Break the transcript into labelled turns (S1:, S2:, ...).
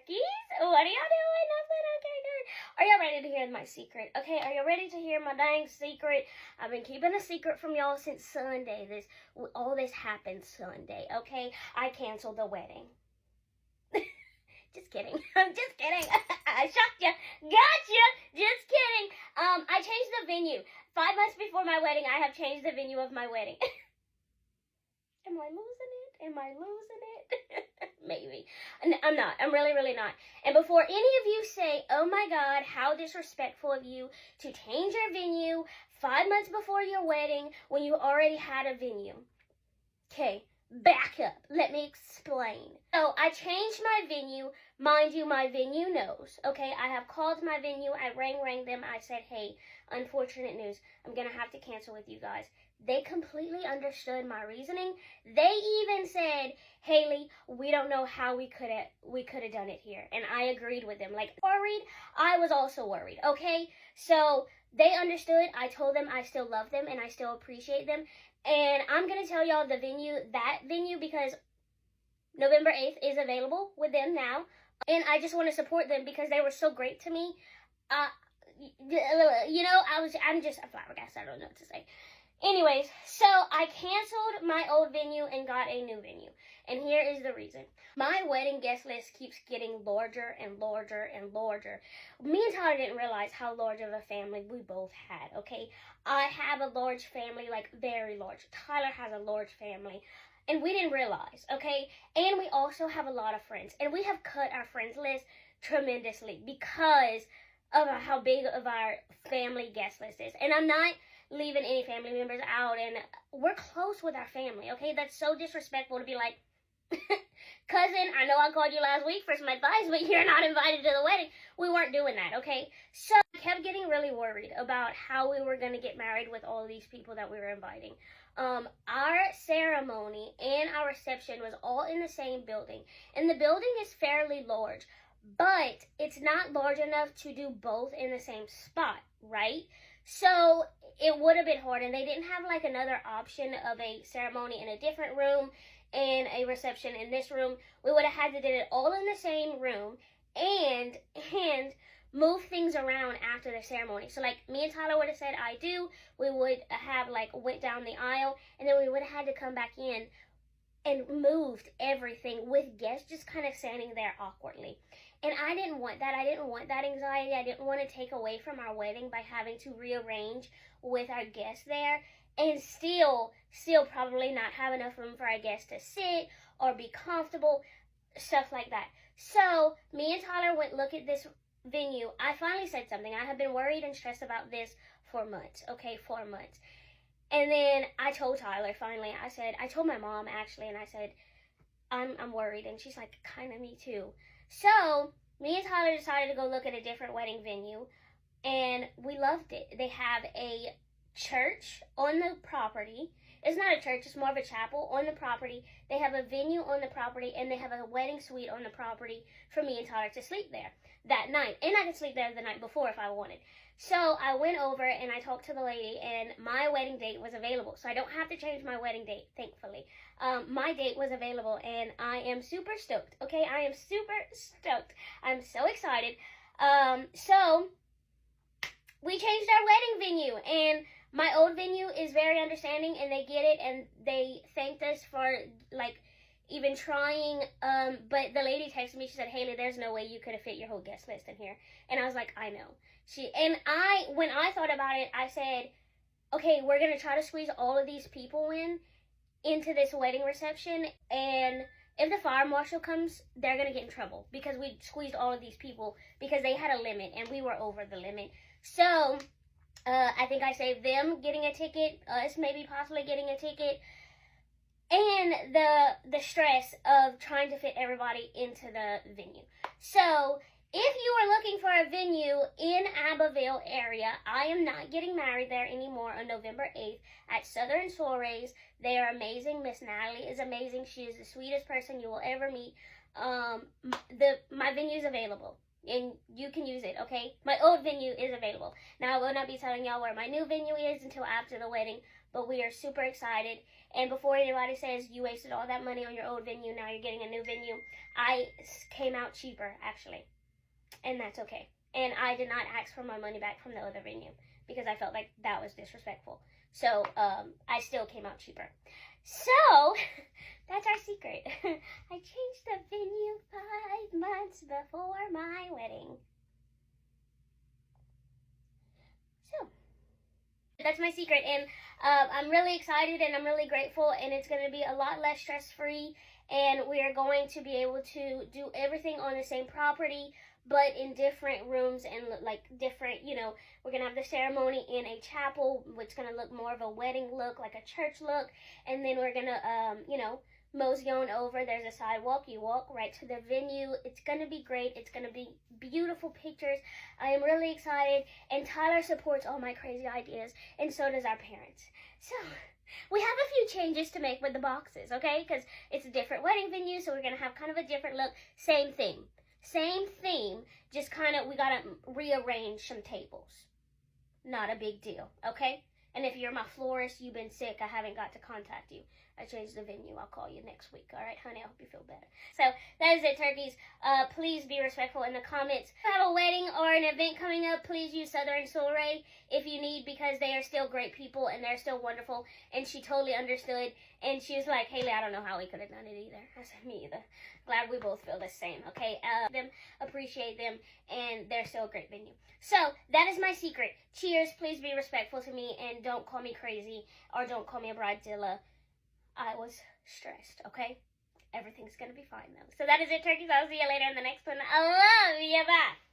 S1: What are y'all doing? Nothing? Okay, good. Are y'all ready to hear my secret? Okay, are you ready to hear my dang secret? I've been keeping a secret from y'all since Sunday. All this happened Sunday, okay? I canceled the wedding. Just kidding. I'm just kidding. I shocked you. Gotcha. Just kidding. I changed the venue. 5 months before my wedding, I have changed the venue of my wedding. Am I losing it? Am I losing it? Maybe. I'm not. I'm really, really not. And before any of you say, oh my God, how disrespectful of you to change your venue 5 months before your wedding when you already had a venue. Okay, back up. Let me explain. So I changed my venue. Mind you, my venue knows. Okay, I have called my venue. I rang them. I said, hey, unfortunate news. I'm going to have to cancel with you guys. They completely understood my reasoning. They even said, Haley, we don't know how we could have done it here. And I agreed with them. Like, worried, I was also worried, okay? So they understood. I told them I still love them and I still appreciate them. And I'm going to tell y'all that venue, because November 8th is available with them now. And I just want to support them because they were so great to me. You know, I'm just a flabbergasted. I don't know what to say. Anyways, so I canceled my old venue and got a new venue. And here is the reason. My wedding guest list keeps getting larger and larger and larger. Me and Tyler didn't realize how large of a family we both had, okay? I have a large family, like very large. Tyler has a large family. And we didn't realize, okay? And we also have a lot of friends. And we have cut our friends list tremendously because of how big of our family guest list is. And I'm not leaving any family members out, and we're close with our family, okay? That's so disrespectful to be like, cousin, I know I called you last week for some advice, but you're not invited to the wedding. We weren't doing that, okay? So I kept getting really worried about how we were going to get married with all of these people that we were inviting. Our ceremony and our reception was all in the same building, and the building is fairly large, but it's not large enough to do both in the same spot, right? So it would have been hard, and they didn't have like another option of a ceremony in a different room and a reception in this room. We would have had to do it all in the same room and move things around after the ceremony. So like me and Tyler would have said I do, we would have like went down the aisle, and then we would have had to come back in and moved everything with guests just kind of standing there awkwardly. And I didn't want that. I didn't want that anxiety. I didn't want to take away from our wedding by having to rearrange with our guests there and still probably not have enough room for our guests to sit or be comfortable, stuff like that. So me and Tyler went look at this venue. I finally said something. I have been worried and stressed about this for months, okay, 4 months. And then I told Tyler, finally, I told my mom actually, and I said, I'm worried. And she's like, kind of me too. So me and Tyler decided to go look at a different wedding venue, and we loved it. They have a church on the property. It's not a church, it's more of a chapel on the property. They have a venue on the property, and they have a wedding suite on the property for me and Tyler to sleep there that night. And I could sleep there the night before if I wanted. So I went over and I talked to the lady, and my wedding date was available. So I don't have to change my wedding date, thankfully. My date was available, and I am super stoked, okay? I am super stoked. I'm so excited. So we changed our wedding venue, and my old venue is very understanding, and they get it, and they thanked us for, like, even trying, but the lady texted me, she said, Haley, there's no way you could have fit your whole guest list in here. And I was like, I know. When I thought about it, I said, okay, we're going to try to squeeze all of these people into this wedding reception, and if the fire marshal comes, they're going to get in trouble because we squeezed all of these people because they had a limit, and we were over the limit. So, I think I saved them getting a ticket, us maybe possibly getting a ticket, and the stress of trying to fit everybody into the venue. So if you are looking for a venue in Abbeville area, I am not getting married there anymore on November 8th at Southern Soirees. They are amazing. Miss Natalie is amazing. She is the sweetest person you will ever meet. My venue is available. and you can use it, okay? My old venue is available. Now, I will not be telling y'all where my new venue is until after the wedding, but we are super excited. And before anybody says you wasted all that money on your old venue, now you're getting a new venue, I came out cheaper, actually. And that's okay. And I did not ask for my money back from the other venue because I felt like that was disrespectful. So, I still came out cheaper. So, that's our secret. I changed the venue 5 months before my wedding. So, that's my secret. And I'm really excited and I'm really grateful. And it's going to be a lot less stress-free. And we are going to be able to do everything on the same property, but in different rooms and like different, you know, we're going to have the ceremony in a chapel, which is going to look more of a wedding look, like a church look. And then we're going to, you know, mosey on over. There's a sidewalk. You walk right to the venue. It's going to be great. It's going to be beautiful pictures. I am really excited. And Tyler supports all my crazy ideas. And so does our parents. So we have a few changes to make with the boxes, okay? Because it's a different wedding venue, so we're going to have kind of a different look. Same theme. Same theme, just kind of, we got to rearrange some tables. Not a big deal, okay? And if you're my florist, you've been sick, I haven't got to contact you. I changed the venue. I'll call you next week. All right, honey? I hope you feel better. So that is it, turkeys. Please be respectful in the comments. If you have a wedding or an event coming up, please use Southern Soiree if you need, because they are still great people and they're still wonderful. And she totally understood. And she was like, Haley, I don't know how we could have done it either. I said, me either. Glad we both feel the same, okay? Them, appreciate them, and they're still a great venue. So that is my secret. Cheers. Please be respectful to me and don't call me crazy or don't call me a bridezilla. I was stressed, okay? Everything's gonna be fine, though. So that is it, turkeys. I'll see you later in the next one. I love you. Bye.